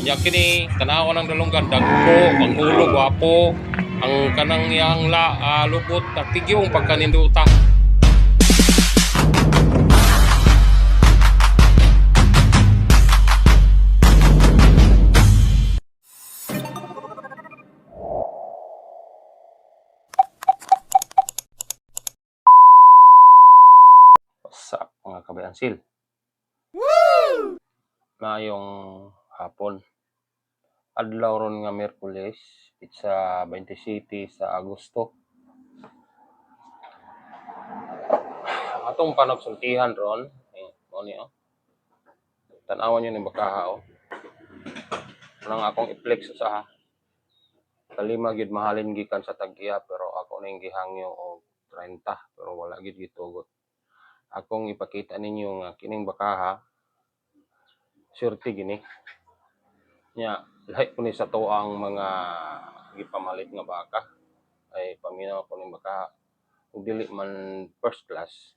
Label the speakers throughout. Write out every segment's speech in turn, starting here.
Speaker 1: Nya kini tanaw ng dalunggan dagko, ang ulo gwapo, ang kanang yang lubot tigyong pagkaninduta. Sa mga kabayansil. Mayong hapon. Adlaw ron nga Miyerkules, sa 27 sa Agosto. Atong panagsultihan ron, mo ni tanawan niyo ni bakaha nang akong i-flex usaha. Kalima gid mahalin gikan sa tag-iya pero ako ning gihangyo og 30 pero wala gid gitugot. Akong ipakita ninyo nga kining bakaha swerte gini. Nya lahi ko ni sa tuang mga gipamalit nga baka ay paminaw ko ning bakaha ug dili man first class,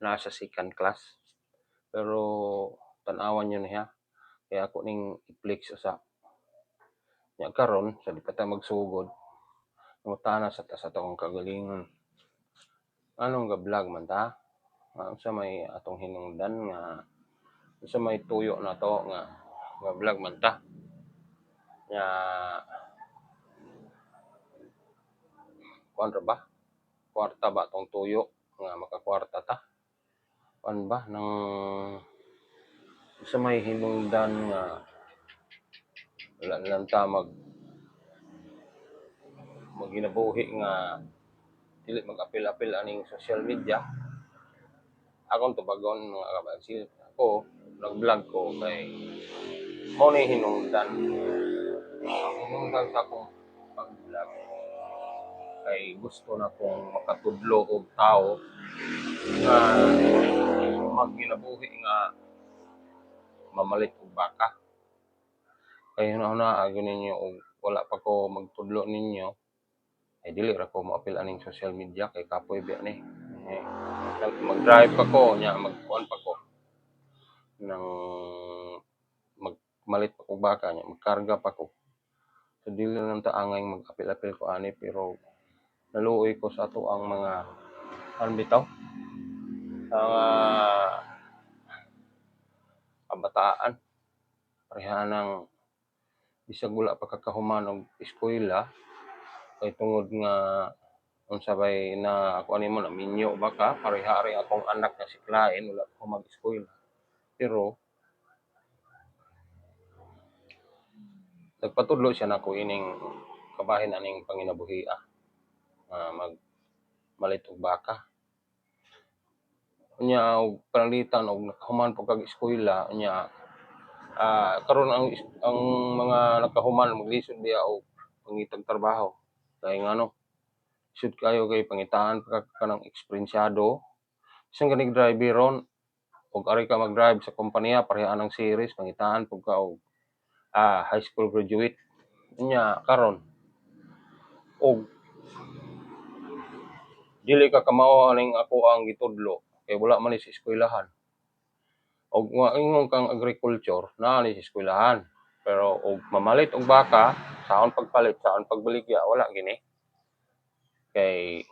Speaker 1: nasa second class. Pero tan-awan niyo niya kaya ako ning i-flex usa. Nya karon sa di pa ta magsugod ngutana sa atong kagalingon. Anong ga-vlog man ta? Sa may atong hinungdan nga sa may tuyo na to nga vlog man ta. Nya kuan ra ba? Kwarta ba tong tuyo nga makakwarta ta? Kuan ba nang sa may hinungdan nga wala lang ta maginabuhi nga dili mag-apil-apil aning social media. Akong tubagon mga kabansil. Ako nag-vlog ko kay mo ni hinungdan. Ang hinungdan sa akong pag-vlog kay gusto na kong makatudlo og tao nga maginabuhi nga mamalit og baka. Kay huna-huna agi ninyo og wala pa ko magtudlo ninyo ay dili ra ko moapil aning social media kay kapoy biya ni. Mag-drive pa ko nya magkuan pa ko nang magmalit pa ko baka nya magkarga pa ko. So dili lang ta angay mag-apil-apil ko ani pero naluoy ko sa ato ang mga bitaw kabataan parehanang bisag wala pa kakahuman og eskwela kay tungod nga unsa bay na ako ani mo na minyo baka pareha akong anak nga si Klain wala ko mag-eskwela pero nagpatudlo siya nako ining kabahin aning panginabuhia magmalit og baka unya og pananglitan og nakahuman po kag eskwela unya karon ang mga nakahuman maglisod biya og pangitag trabaho kay ngano should kayo kay pangitaan pa kanang eksperensyado isang ganing driver ron og ari ka mag-drive sa kompanya pareha ng series pangitaan pug ka og high school graduate unya karon og dili ka kamao aning ako ang gitudlo kay wala man ni sa eskwelahan og ingon kang agriculture naa ni sa eskwelahan pero og mamalit og baka saon pagpalit saon pagbaligya wala gini kay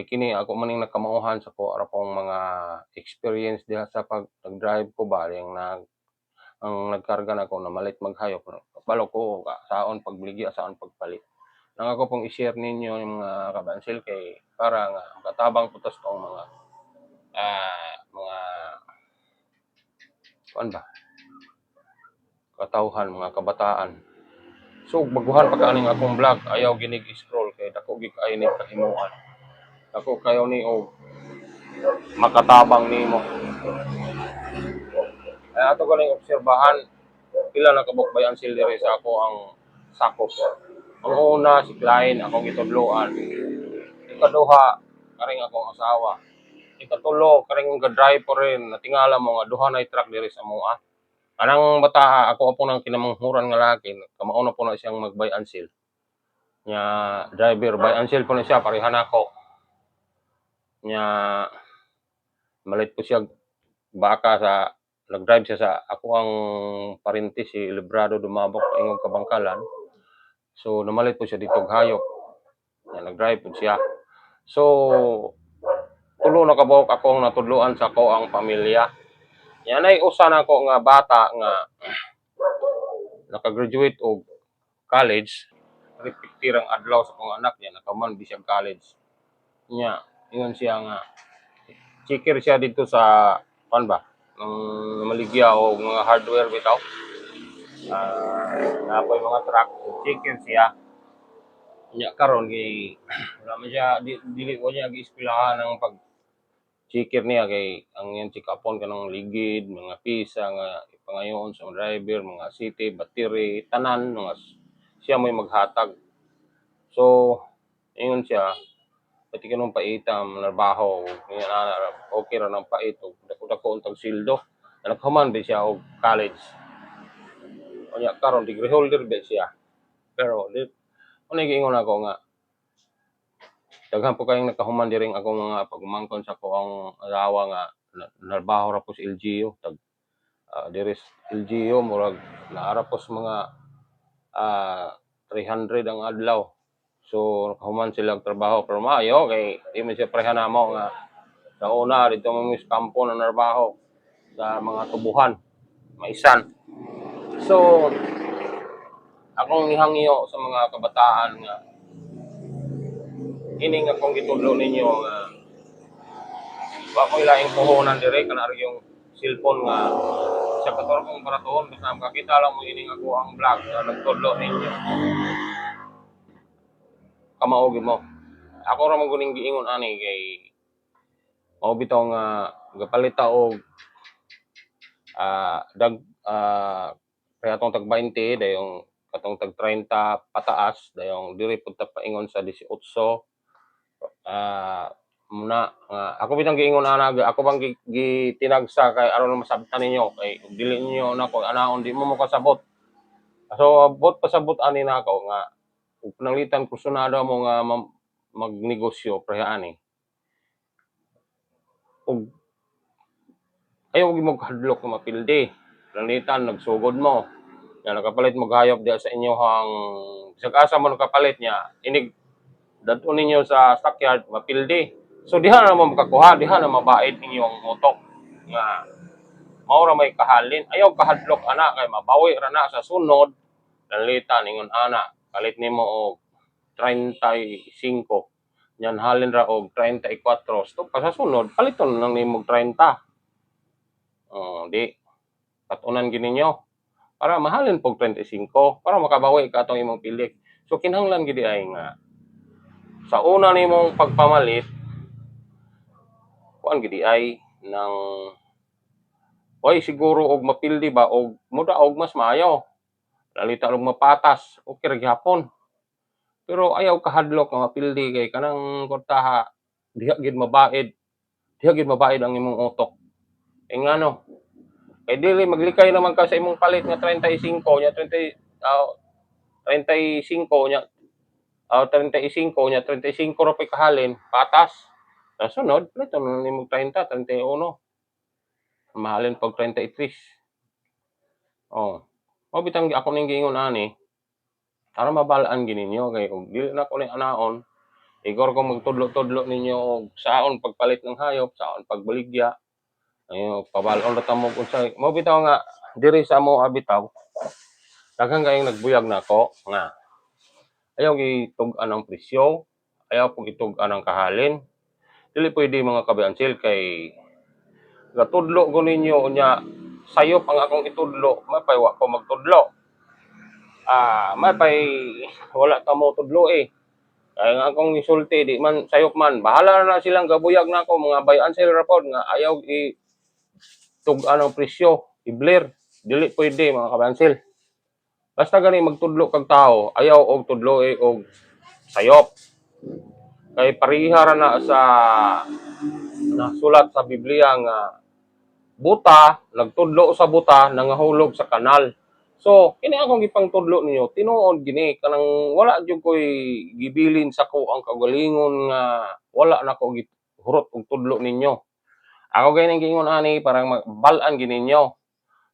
Speaker 1: kini ako maning nakamauhan sa ko ara pong mga experience diha sa pag nag-drive ko ba ang nagkarga na ko na malit maghayop balo ko saon pagbaligya saon pagpalit nang ako pong i-share ninyo yung mga kabansil kay para nga katabang putos tong mga kuan ba katawhan mga kabataan. So baguhan pa kaning akong vlog ayaw ginig scroll kay dako gid kay ni kahimuan. Dako kayo ni og makatabang nimo. Ay ato galing obserbahan pila na kabukbayan sil diri sa ako ang sakop. Ang una si Klein akong gitudloan. Ikaduha karing akong asawa. Ikatulo karing ga-drive pa rin natingala mo nga duha na truck diri sa moa. Anang bata ako po nang kinamanghuran nga laki kamao na po na siyang mag-buy and sell. Nya driver buy and sell po na siya pareha nako. Nya malit po siya baka sa nag-drive siya sa ako ang parinti si Librado Dumabok ingong Kabangkalan. So namalit po siya dito hayop. Yan, nag-drive po siya. So tulo na kabuok akong natudluan sa ko ang pamilya. Yan ay usa na ko nga bata nga nakagraduate og college. Repetirang adlaw sa kong anak niya nakaman bisag college. Nya, ingon siya nga checker siya dito sa pan ba? Maligya o mga hardware bitaw. Napoy mga truck, checker siya. Nya karon kay wala man siya dili ko niya gi-eskwelahan ng pag checker niya kay ang yan check upon kanang ligid, mga pisa nga ipangayon sa driver, mga city, battery, tanan mga siya may maghatag. So, ingon siya, pati ka nung paitam, narbaho, okay ra ng pait, dako-dako untag sildo. Naghuman ba siya og college. O niya, karon degree holder ba siya. Pero, ano giingon ako nga, daghan po kayong nakahuman diring ako mga pagumangkon sa ko ang asawa nga, narbaho ra po sa LGU. Diris LGU, murag, naara po sa mga 300 ang adlaw. So, nakahuman silang trabaho. Pero maayo, kay di man siya prehan namo nga sa una, dito mga kampo na narbaho sa mga tubuhan, maisan. So, akong ihangyo sa mga kabataan nga ining akong gitudlo ninyo nga wa ko ilaing puhunan dire kanang yung cellphone nga sa kator kong paratoon basta makakita lang mo ining ako ang vlog na nagtudlo ninyo. Kamaogi mo. Ako ra man guning giingon ani kay mao bitaw nga gapalita og kaya atong tag 20 dayong katong tag 30 pataas dayong diri pud ta paingon sa 18 muna ako bitang giingon ana ako bang gitinagsa kay aron masabtan ninyo kay dili ninyo na ko anaon di mo makasabot. So abot pasabot ani na ako nga ug pananglitan kursunado mo nga magnegosyo preha ani. Ug ayaw mo hadlok nga mapildi. Pananglitan nagsugod mo. Nga nakapalit mo gayop diya sa inyo hang bisag asa mo nakapalit niya inig dadto ninyo sa stockyard mapildi. So diha na mo makakuha, diha na mabait inyong utok nga mao ra may kahalin. Ayaw kahadlok ana kay mabawi ra na sa sunod. Nalitan ingon ana, kalit nimo og 35. Yan halin ra og 34. Stop pa sa sunod, paliton lang nimo 30. Di patunan gini nyo para mahalin pog 35 para makabawi ka atong imong pilik. So kinahanglan gid ay nga sa una nimong pagpamalit kuan gid ay nang siguro og mapildi ba og muda og mas maayo. Lalita og mapatas, okay ra gyapon. Pero ayaw kahadlok nga mapildi kay kanang kortaha diha gid mabaid. Diha gid mabaid ang imong utok. Ngano? Kay dili maglikay naman ka sa imong palit nga 35 nya 35 nya 35 nya 35 ra pay kahalin patas. Sa sunod, plito na nimo 30, 31. Mahalin pag 33. Mao bitang ako ning giingon ani para mabalaan gininyo kay kung dili na ko ni anaon igor ko magtudlo-tudlo ninyo og saon pagpalit ng hayop, saon pagbaligya. Ayo pabalon ra ta mo unsay mao bitaw nga diri sa amo bitaw daghang kayong nagbuyag nako nga ayaw gitug-an ang presyo, ayaw pug itug-an ang kahalin. Dili pwede mga kabayansil kay gatudlo ko ninyo unya sayop ang akong itudlo, mapay wa ko magtudlo. Mapay wala ta mo tudlo eh. Kaya nga akong isulti, di man sayop man, bahala na silang gabuyag na ako, mga bayansel rapod nga ayaw tug-an ang presyo, ibler, dili pwede mga kabayansil. Basta gani magtudlo kag tao, ayaw og tudlo og sayop. Kay pariha ra na sa nasulat sa Biblia nga buta, nagtudlo sa buta, nangahulog sa kanal. So, kini akong gipangtudlo ninyo, tinuod gini kanang wala jud koy gibilin sa ko ang kagalingon nga wala na ko hurot og tudlo ninyo. Ako gani giingon ani parang bal-an gini ninyo.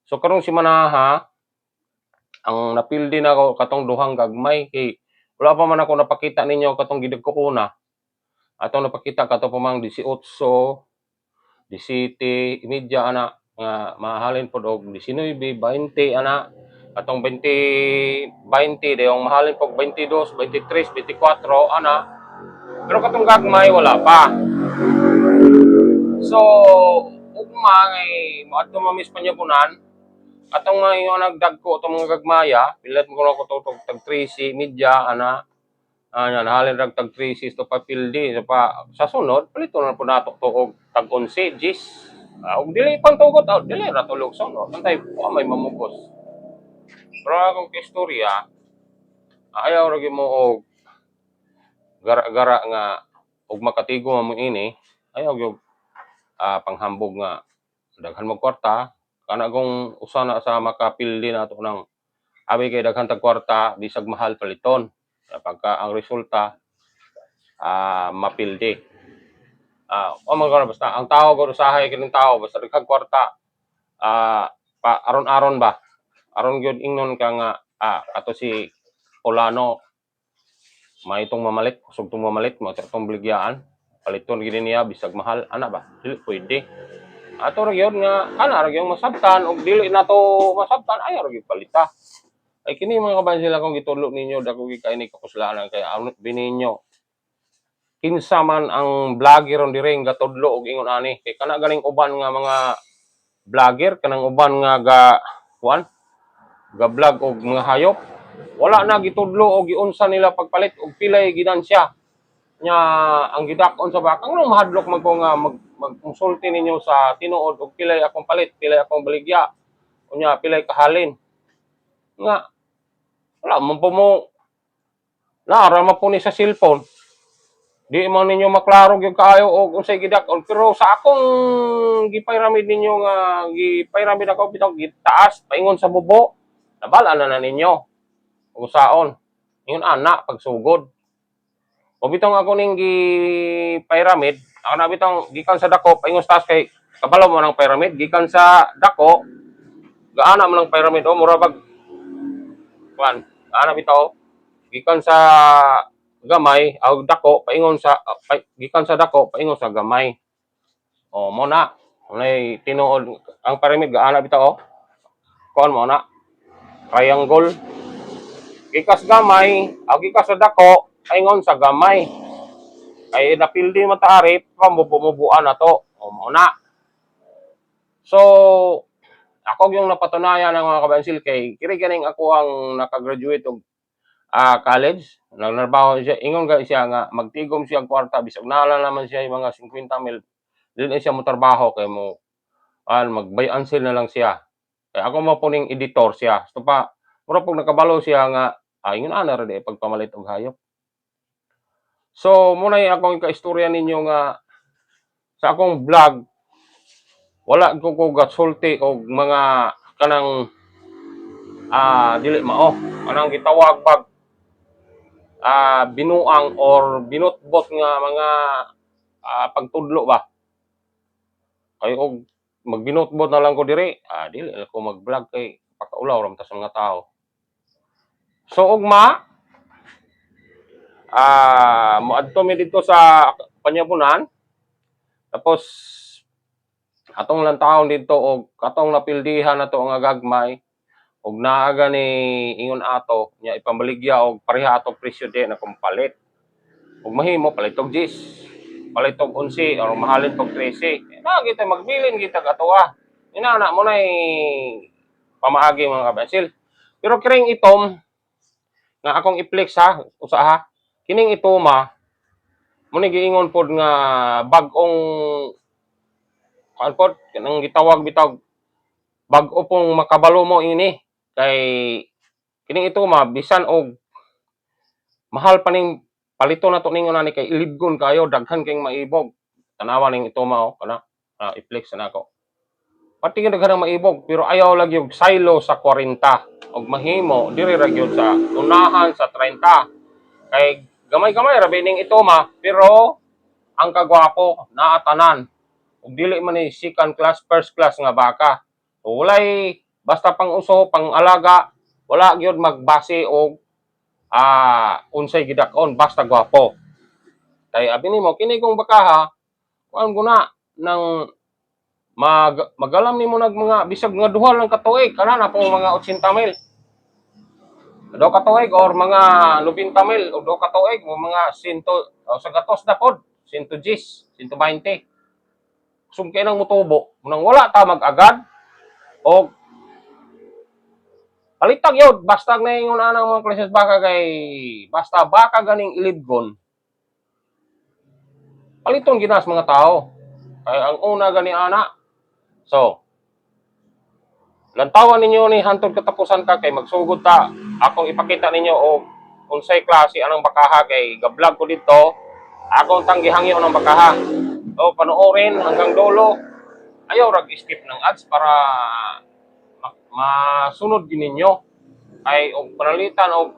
Speaker 1: So karong si manaha ang napildi na ako katong duhang gagmay kay wala pa man ako napakita ninyo katong gidig ko una. Atong napakita kato pa mang 18, 17, imedya ana nga mahalin pod og 19, 20 ana. Atong 20, 20 dayong mahalin pog 22, 23, 24 ana. Pero katong gagmay wala pa. So ugma ngay moadto mamis panyabunan atong mga yung nagdagko itong mga gagmaya, pilat mo ko tutog tag 3C, media, ana, nahalin rag tag 3C to papildi, so pa, sa sunod, palito na po natok to og tag 11, gis, og dili pang tugot, dili ratulog sunod, antay po may mamugos. Pero akong istorya, ayaw ragi mo og gara-gara nga, og makatigo mo ini, ayaw yung panghambog nga, daghan mo kwarta, kana kung usa na sa makapildi na to ng abi kay daghan tag kwarta bisag mahal paliton pagka ang resulta mapildi o mga basta ang tao ko usahay kining tao basta daghang kwarta pa aron-aron ba aron gyud ingnon ka nga ato si Polano may itong mamalit kusog tong mamalit mo itong biligyaan paliton gid niya bisag mahal ana ba dili pwede ato ra gyud nga ana ra gyud masabtan og dili nato masabtan ayaw ra gyud palita. Ay kini mga kabayan sila kung gitudlo ninyo dako kay ni kapuslanan kay anot bininyo. Kinsa man ang vlogger on dire nga tudlo og ingon ani kay kana ganing uban nga mga vlogger kanang uban nga ga vlog og mga hayop wala na gitudlo og giunsa nila pagpalit og pilay ginansya nya ang gidakon sa bakang no mahadlok man ko nga magkonsulti ninyo sa tinuod og pilay akong palit pilay akong baligya unya pilay kahalin nga wala man po mo naara po ni sa cellphone. Di man ninyo maklaro gyud kaayo og unsay gidakon pero sa akong gipayramid ninyo nga gipayramid ako bitaw gitaas paingon sa bubo. Nabala na ninyo. Usaon. Ingon ana pagsugod. O bitaw ako ning gipayramid, ako na bitaw gikan sa dako paingon sa taas kay kabalo mo nang pyramid gikan sa dako gaana man ang pyramid o mura bag kuan ana bitaw gikan sa gamay aw dako paingon sa gikan sa dako paingon sa gamay o mo na unay tinuod ang pyramid gaana bitaw kuan mo na triangle gikas gamay aw gikas sa dako paingon sa gamay ay napildi mataari pamubuan na to o mo na so ako yung napatunayan ng mga kabansil kay kiri ganing ako ang nakagraduate og college, nagtrabaho siya, ingon ga siya nga magtigom siya ang kwarta bisag naala naman siya yung mga 50,000 dili siya mo trabaho kay mo magbayansel na lang siya. Kay ako mo puning editor siya. So pa mura pag nakabalo siya nga ingon ana ra di pagpamalit og hayop. So muna akong ikaistorya ninyo nga sa akong vlog wala ko gatsulti og mga kanang dili mao kanang gitawag pag binuang or binutbot nga mga pagtudlo ba kay og magbinutbot na lang ko diri dili ako mag-vlog kay pakaulaw ram ta sa mga tao so ugma moadto mi dito sa Panyabunan tapos atong lang taon dito og atong napildihan nato nga gagmay og naaga ni ingon ato nya ipambaligya og pareha atong presyo di na kumpalit ug mahimo palit og 10 palit og 11 or mahalin pag 13 na kita magbilin kita katuwa inana mo nay pamaagi mga kabasil pero kiring itom nga akong i-flex ha usaha kining itoma mo ni giingon pod nga bag-ong kanpod kanang gitawag bitaw bag-o pong makabalo mo ini kay kining ito bisan og mahal pa ning palito na to ningon ani kay ilibgon kayo daghan kayong maibog tanawa ning ito kana i-flex na ako pati nga daghan maibog pero ayaw lagi og silo sa 40 og mahimo diri ra gyud sa unahan sa 30 kay gamay-gamay ra bining ito pero ang kagwapo naa tanan ug dili man ni second class first class nga baka so, walay basta pang uso, pang alaga, wala gyud magbase og unsay gidakon basta gwapo. Kay abi nimo kini kong bakaha, kuan guna nang magalam nimo nag mga bisag nga duha lang ka tuig kana na pong mga 80,000. Do ka tuig or mga 90,000 o do ka tuig mo mga 100 o sa gatos na pod, 110, 120. Sumkay nang mutubo, nang wala ta mag-agad o palitag yun, basta ngayon anang mga klases baka kay basta baka ganing ilibgon. Paliton ginas mga tao. Kay ang una gani ana. So, lantawan ninyo ni hantod katapusan ka kay magsugod ta. Akong ipakita ninyo og unsay klase anang bakaha kay gablog ko dito. Akong tanggihangyo ng bakaha. So, panoorin hanggang dulo. Ayaw rag skip ng ads para masunod din ninyo. Ay og panalitan og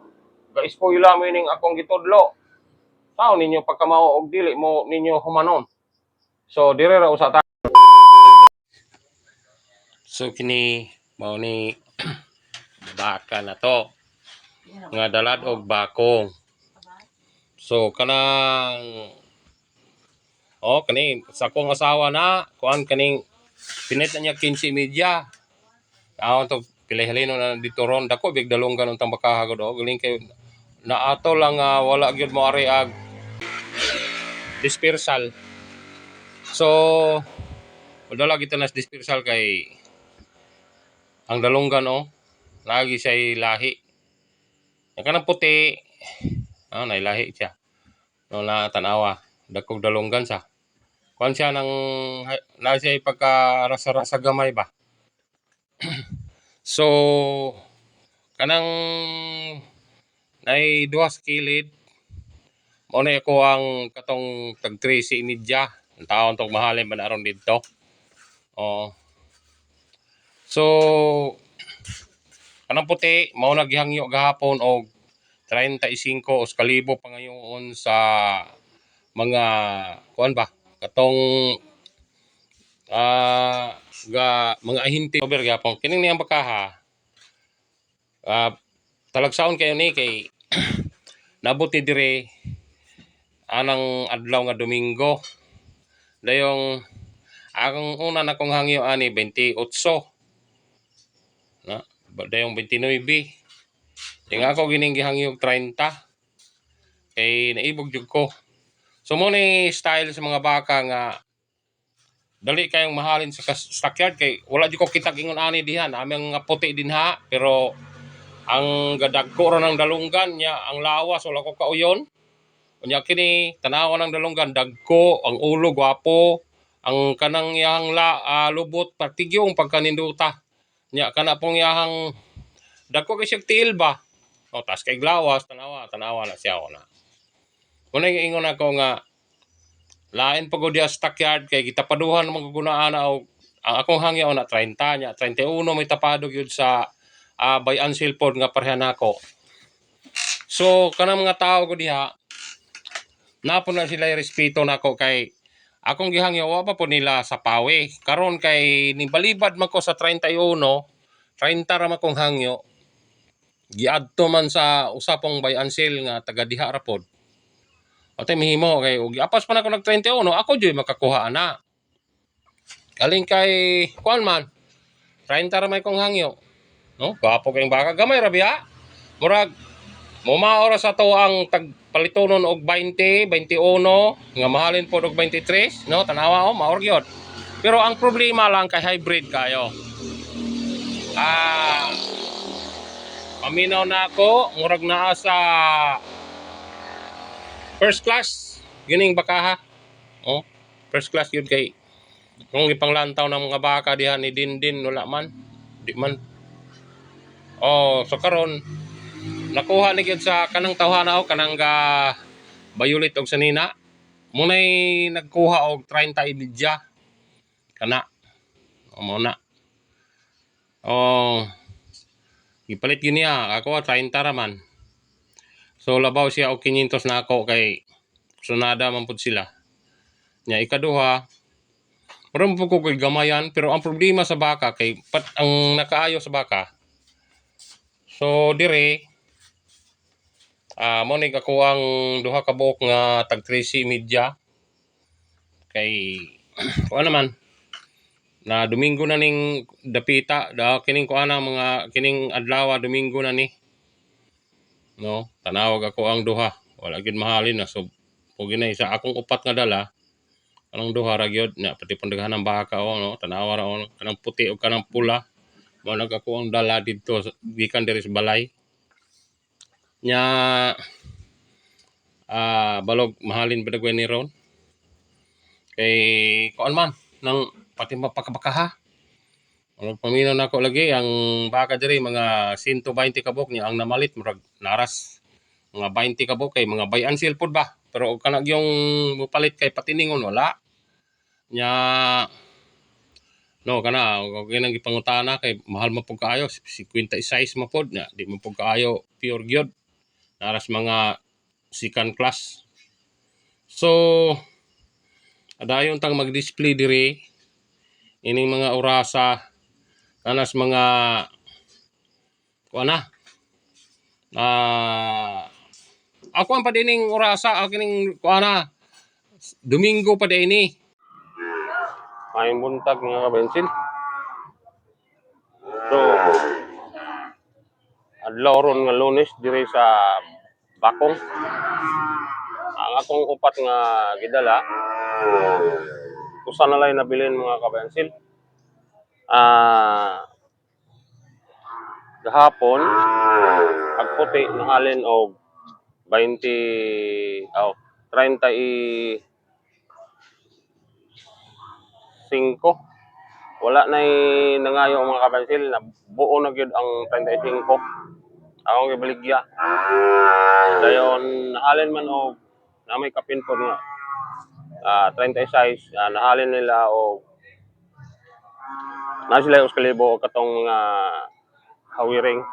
Speaker 1: ga-spoila mo ning akong gitudlo. Sao ninyo pagkamao og dili mo ninyo humanon. So dire ra usa ta. So kini mao ni baka na to nga dalad og bakong. So kanang kani sa akong asawa na kuan kaning pinit na niya 15 media. To pilih-halino na dito ron dako big dalonggan untang bakaha ko do galing kay na ato lang wala gyud mo ari ag dispersal. So wala lagi tanas dispersal kay ang dalonggan lagi siya lahi. Ang kanang puti nailahi siya. No na tanawa dakog dalonggan sa. Kuan siya nang na siya pagka rasa-rasa gamay ba. So kanang nay duha sa kilid mao na ako ang katong tag 13 media ang taon tong mahalin man aron dito. So kanang puti mao naghangyo gahapon og 35 o 1,000 pa ngayon sa mga kuan ba katong mga ahinte over gapon kining niyang bakaha talagsaon kayo ni kay nabuti dire anang adlaw nga Domingo dayong akong una na kong hangyo ani 28 na dayong 29 yung ako gining gihangyo 30 kay naibog jud ko. So mo ni style sa mga baka nga dali kayong mahalin sa stockyard kay wala di ko kita ingon ani dihan aming nga puti dinha pero ang gadagko ra ng dalunggan niya ang lawas wala ko kauyon unya kini tanawa ng dalunggan dagko ang ulo gwapo ang kanang iyang lubot partigyong pagkaninduta nya kana pong iyang dagko kay siya tiil ba tas kay lawas tanawa na siya na muna ingon ako nga lain pagod dia stockyard kay gitapaduhan naman gugunaan og ang akong hangyo na 30 nya 31 may tapado gyud sa bayan silpod nga parehan nako. So kanang mga tao ko diha napon na sila respeto nako kay akong gihangyo wa pa po nila sa pawe karon kay nibalibad man ko sa 31 30 ra man kong hangyo giadto man sa usapong bayan sil nga taga diha ra pod. Atay mihimo kay og apas pa na ko nag 31 ako joy makakuha ana. Galing kay kuan man 30 ra may kong hangyo. No, gwapo kayong baka gamay ra biya. Murag mumaora sa to ang tagpalitonon og 20, 21 nga mahalin pod og 23, no? Tanawa maor gyud. Pero ang problema lang kay hybrid kayo. Paminaw na ako, murag naa sa first class gining bakaha. First class yun kay kung ipanglantaw ng mga baka diha ni Dindin wala man. Di man. So karon nakuha ni gyud sa kanang tawhana kanang bayulit og sanina. Munay nagkuha og 30 media. Kana. Mo na. Gipalit yun niya. Ako 30 ra man. So labaw siya og 500 na ako kay sunada man pud sila. Nya ikaduha Maram po ko kay gamayan, pero ang problema sa baka kay ang nakaayo sa baka. So dire mo nig ako ang duha ka buok nga tag 13 media kay kuan naman na Domingo na ning dapita da kining kuan mga kining adlaw Domingo na ni. No, tanawag ako ang duha. Wala gyud mahalin na so pugi na isa akong upat nga dala. Anong duha ra gyud na pati pandaghanang baka o no tanawa ra o kanang puti o kanang pula. Mao nag ako ang dala didto gikan diri sa balay. Nya balog mahalin padagway ni ron. Kay kuan man nang pati mapakabakaha. Ang paminaw nako lagi ang baka diri mga 120 kabok niya ang namalit murag naras mga 20 kabok kay mga bayan silpod ba. Pero og kanag yung mupalit kay patiningon wala. Nya no kana og nang gipangutana kay mahal man pud kaayo 56 man pud na di man pud kaayo pure gyud. Naras mga second class. So adayon tang mag-display diri ining mga orasa kanas mga kuana ako ang padining orasa kining kuana Domingo pa ini. May buntag mga kabensin. So adlaw ron nga Lunes diri sa Bakong. Ang akong upat nga gidala usa na lay nabilin mga kabensin. Gahapon agputi nahalin og 35 wala nay nangayo mga kabensil na buo na gyud ang 35 akong gibaligya dayon nahalin man og na may kapinpod nga 36 nahalin nila og na sila os kalibo og katong mga hawiring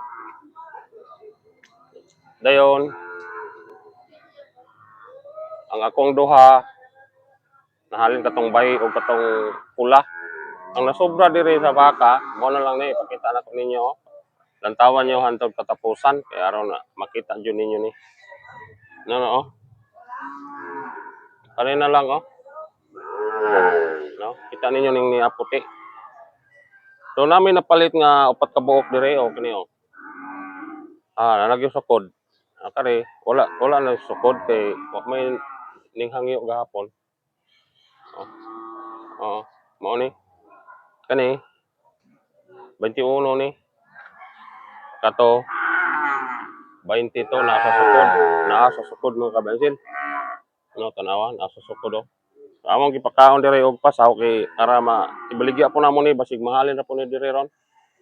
Speaker 1: dayon ang akong duha nahalin katong bay o katong pula. Ang nasobra diri sa baka, mo na lang ni ipakita na ko ninyo. Lantawan niyo hantod katapusan kay aron na makita jud ninyo ni. No. Kanina lang No, kita ninyo ning ni aputi. So namin napalit nga upat ka buok diri o kini nanagyo sukod. Kare wala na sukod kay may ning hangyo gahapon. Mao ni. Kani 21 ni. Kato 20 to nasa sukod mga kabensin. No tanawa nasa sukod among gipakaon diri og pasaw kay para ibaligya po namo ni basig mahalin na po ni diri ron.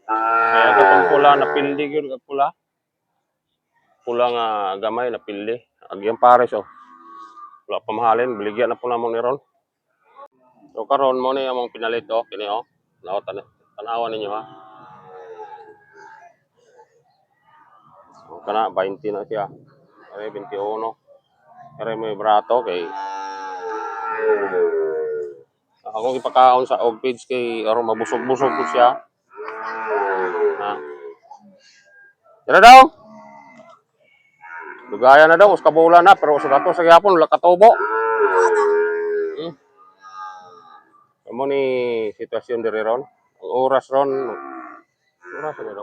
Speaker 1: Kaya katong pula napildi gyud kag pula. Pula nga gamay napildi. Agyang pares wala pa mahalin baligya na po namo ni ron. So karon mo ni among pinalit kini tanawa ninyo ha. Kana 20 na siya. Kaya 21. Kaya may brato kay ako ipakaon sa og page kay aron mabusog-busog ko siya. Tira daw. Dugaya na daw, uska bola na pero sa dato sa gyapon wala katubo. Amo ni sitwasyon diri ron. Ang oras ron na daw.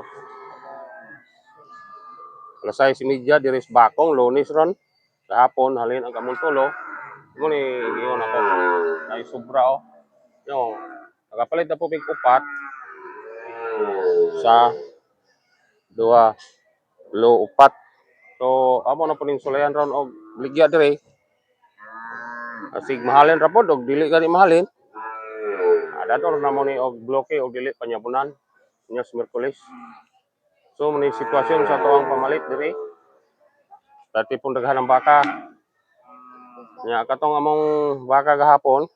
Speaker 1: Alas 6:30 diri sa Bakong, Lunes ron. Gahapon halin ang kamuntulo. Amo ni giyon ako. Ay sobra Yo, nakapalit na po pig upat sa 2, 4. So amo na po ning sulayan ron og ligya diri. Asig mahalin ra pod og dili gani mahalin. Dato na mo ni og bloke og dili panyabunan nya Miyerkules. So muni sitwasyon sa tuang pamalit diri. Dati pong daghan ng baka. Nya katong among baka gahapon.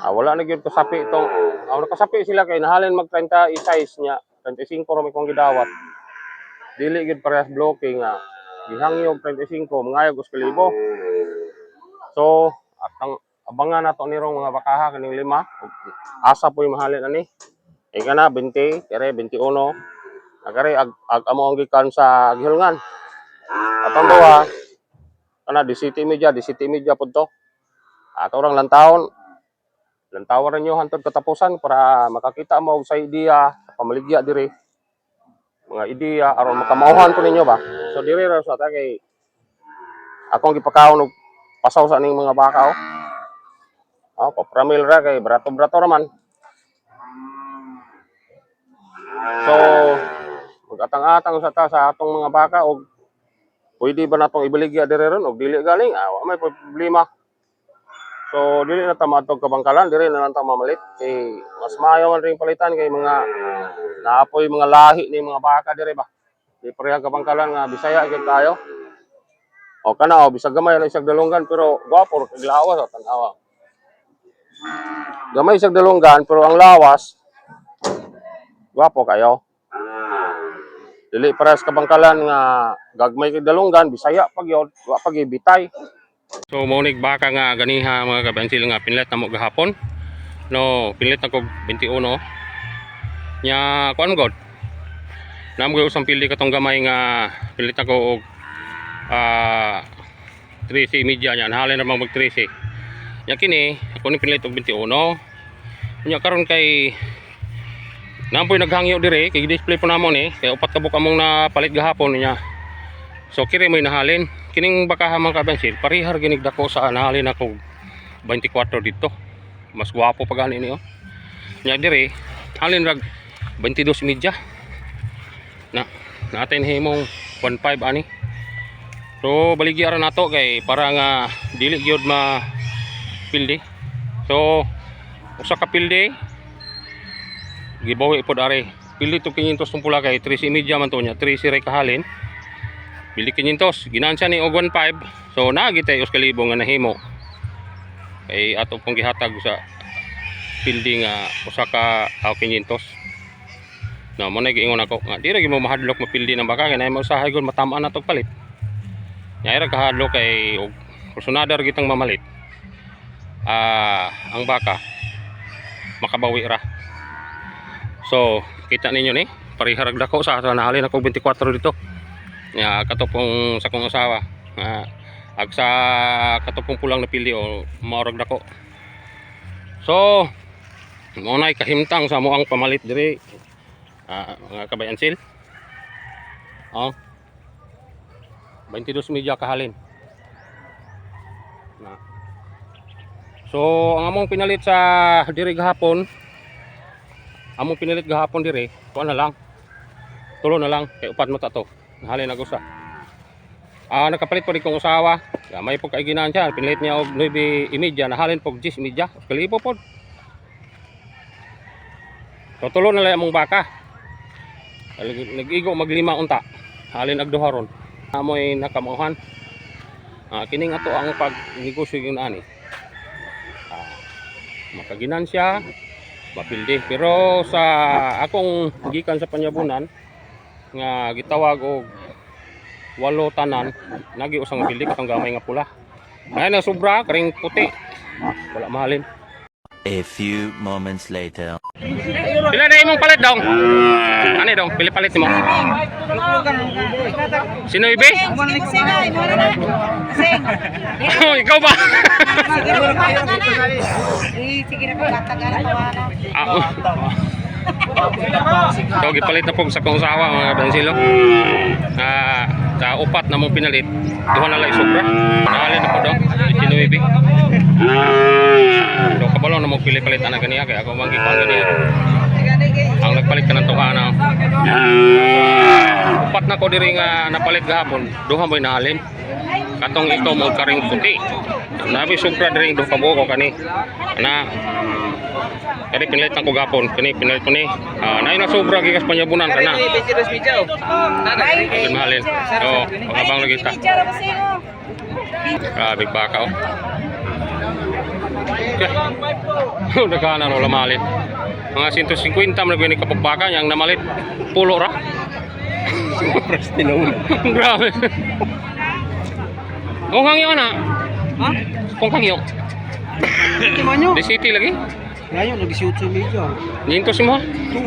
Speaker 1: Wala na gyud kasapi itong nakasapi sila kay nahalin mag 36 nya 35 ra may kong gidawat. Dili gyud parehas bloke nga gihangyo og 35 mangayog os kalibo. So abangan nato nirong mga bakaha kaning 5. Asa po yung mahalin ani. Ika na 20, kere 21. Nagari ag amo ang gikan sa gihulngan. Atong duha kana di city media pud to. Ato orang lantawon. Lantawan ninyo hantod katapusan para makakita mo og sa ideya, pamaligya diri. Mga ideya aron makamauhan po ninyo ba. So diri ra sa ta kay akong gipakaon og pasaw sa ning mga baka oh. Oh, papramil ra kay brato-brato raman. So mag-atang-atang sa ta sa atong mga baka og pwede ba natong ibaligya diri ron og dili galing? Wa may problema. So dili na ta maadtog kabangkalan, diri na lang ta mamalit kay mas maayo man ring palitan kay mga naapoy mga lahi ni mga baka diri ba. Di pareha kabangkalan nga Bisaya gyud kayo. O kana o bisag gamay lang isag dalunggan pero gwapo kag lawas o tan-awa. Gamay isag dalunggan pero ang lawas gwapo kayo. Dili pares kabangkalan nga gagmay kag dalunggan Bisaya pag yun, wa pag bitay. So monig baka nga ganiha mga kabensil nga pinlet na mo gahapon. No, pinlet na ko 21. Nya kuan god. Namo gyud usang pili katong gamay nga pinlet na ko og 13 media nya nahalin na mag 13. Nya kini ako ni pinlet og 21. Nya karon kay nampoy naghangyo dire kay display po namo ni kay upat ka buka mong napalit gahapon nya. So kiri may nahalin kining bakaha mga kabensil parihar ginig dako sa nahalin ako 24 dito. Mas gwapo pa gani ni oh. Nya dire halin rag 22 media. Na natin himong 15 ani. So baligya ra nato kay para nga dili gyud ma pildi. So usa ka pildi gibawi pod are. Pildi to 500 tong pula kay 13 media man to nya 13 ray kahalin. Bili 500 ginansya ni og 15. So nagitay us kalibo nga nahimo. Kay ato pong gihatag sa pildi nga usa ka 500. No, mo na giingon ako nga dira gyud mo mahadlok mo pildi ng baka kay nay mo usahay gud matamaan nato palit. Nya ira kahadlok kay og personadar gitang mamalit. Ang baka makabawi ra. So kita ninyo ni pariharag dako sa nahalin ako 24 dito. Nya katopong sa kong asawa ag sa katopong pulang na pili o maurag dako. So mo nay kahimtang sa moang pamalit diri mga kabayansil. 22 media kahalin. So ang among pinalit sa diri gahapon, among pinalit gahapon diri, kuan na lang. Tulo na lang kay upat mo ta to. Nahalin ako sa nakapalit po rin kong usawa. May po kaiginan siya. Pinilit niya og 9:30. Nahalin po 10:30. Kalipo po. So tulo na lang mong baka. Nag-igo mag-5 unta. Halin ag duha ron. Amoy nakamuhan. Kining ato ang pag-negosyo yun ani. Makaginan siya. Mapildi. Pero sa akong gikan sa panyabunan nga gitawag og 8 tanan nagi usang pildi katong gamay nga pula. Ay na sobra karing puti. Wala mahalin.
Speaker 2: A few moments later.
Speaker 1: Pila na imong palit dong? Ano dong? Pili palit mo? Sino ibe? Oh, ikaw ba?
Speaker 3: Sige na pagkatagalan
Speaker 1: So gipalit na po sa kong usawa mga bensilo. Sa upat na mong pinalit, duha na lang sobra. Nahalin na po daw, tinuibi. So kabalo na mong pili-palit na ganiya kaya ako manggipang ganiya. Ang nagpalit ka ng tuha na. Upat na ko diri nga napalit gahapon, duha mo'y nahalin. Katong ito mo karing puti. Nabi sobra diri duha ka buo kani. Na kani pinalit na ko gapon, kani pinalit ko ni. Nay na sobra gikas panyabunan kana. Mahalin. Oh, abang lagi ta. Big baka oh. Nagkana no lamalit. Mga 150 man gani kapagbaka yang namalit pulo ra. Grabe. Kung hangyo na. Ha? Kung hangyo.
Speaker 4: Ito man nyo.
Speaker 1: Di city lagi.
Speaker 4: Ngayon, nag-18 media.
Speaker 1: Kinyentos mo.
Speaker 4: Ito,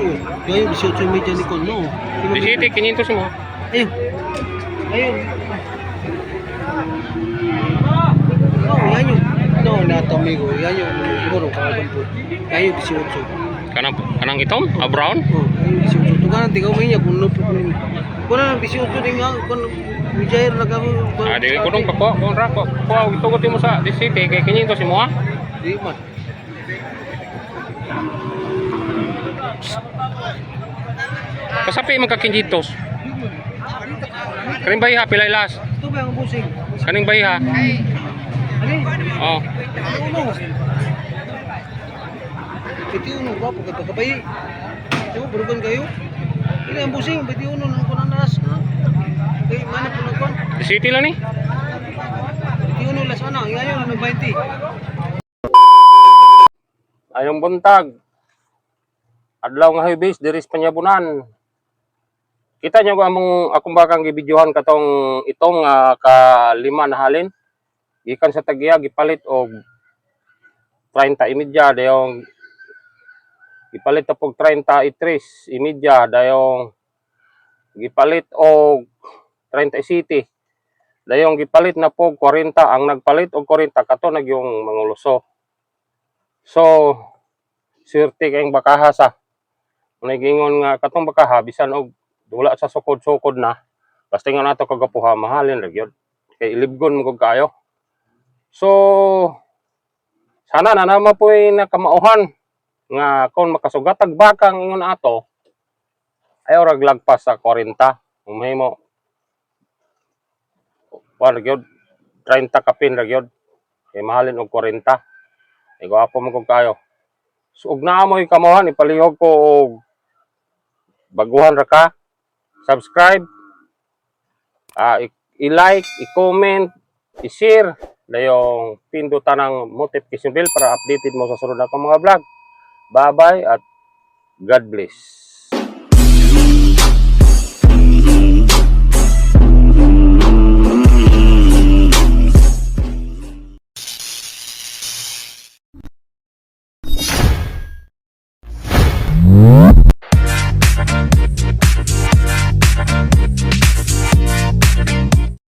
Speaker 4: ngayon, 18 media ni Kon, no?
Speaker 1: Di city, kinyentos mo.
Speaker 4: Ayun. Ayun. No, yan yun. No, nato amigo. Yan yun. Siguro, kakaban po. Yan yun, 18.
Speaker 1: Kanang itom? A brown?
Speaker 4: Oh, yan yun, 18. Ito ka na, tigaw mo niya. Kung no, kung na, 18 din nga. Kung Mijair lang kami.
Speaker 1: Di kunong kako. Kung rako. Kuha, itugot mo sa di city. Kaya kinyentos mo ha.
Speaker 4: Di man.
Speaker 1: Kasapi man ka kinyentos. Kaning bayi ha, pilay las.
Speaker 4: Ito ba ang busing?
Speaker 1: Kaning bayi ha.
Speaker 4: Ano?
Speaker 1: Oh.
Speaker 4: Uno. Piti uno, guwapo ka kabay. Ito, burugan kayo. Ini ang busing, piti uno nang kunanas. Okay, mana po nagkon?
Speaker 1: Di city lang ni.
Speaker 4: Piti uno las ano, ngayon may 20.
Speaker 1: Ayong buntag. Adlaw nga hibis diri sa Panyabunan. Kita nyo among akong bakang gibidyohan katong itong ka-5 na halin. Gikan sa Tagiya gipalit og 30 imidya dayong gipalit ta pog 33 imidya dayong gipalit og 30 city. Dayong gipalit na pog 40 ang nagpalit og 40 kato nagyong manguluso. So swerte kayong bakaha sa nagingon nga katong bakaha bisan og dula sa sukod-sukod na basta nga nato kagapuha mahalin ra gyud kay ilibgon mo kog kayo. So sana na naman po nakamauhan nga kung makasugatag bakang ingon ato ayaw rag lagpas sa 40 mahimo ra gyud 30 kapin ra gyud kay mahalin og 40 ay gwapo mo kog kayo. So ug naamoy kamuhan ipalihog ko og baguhan ra ka subscribe, i-like, i-comment, i-share, dayong pindutan ng notification bell para updated mo sa sunod na mga vlog. Bye-bye at God bless.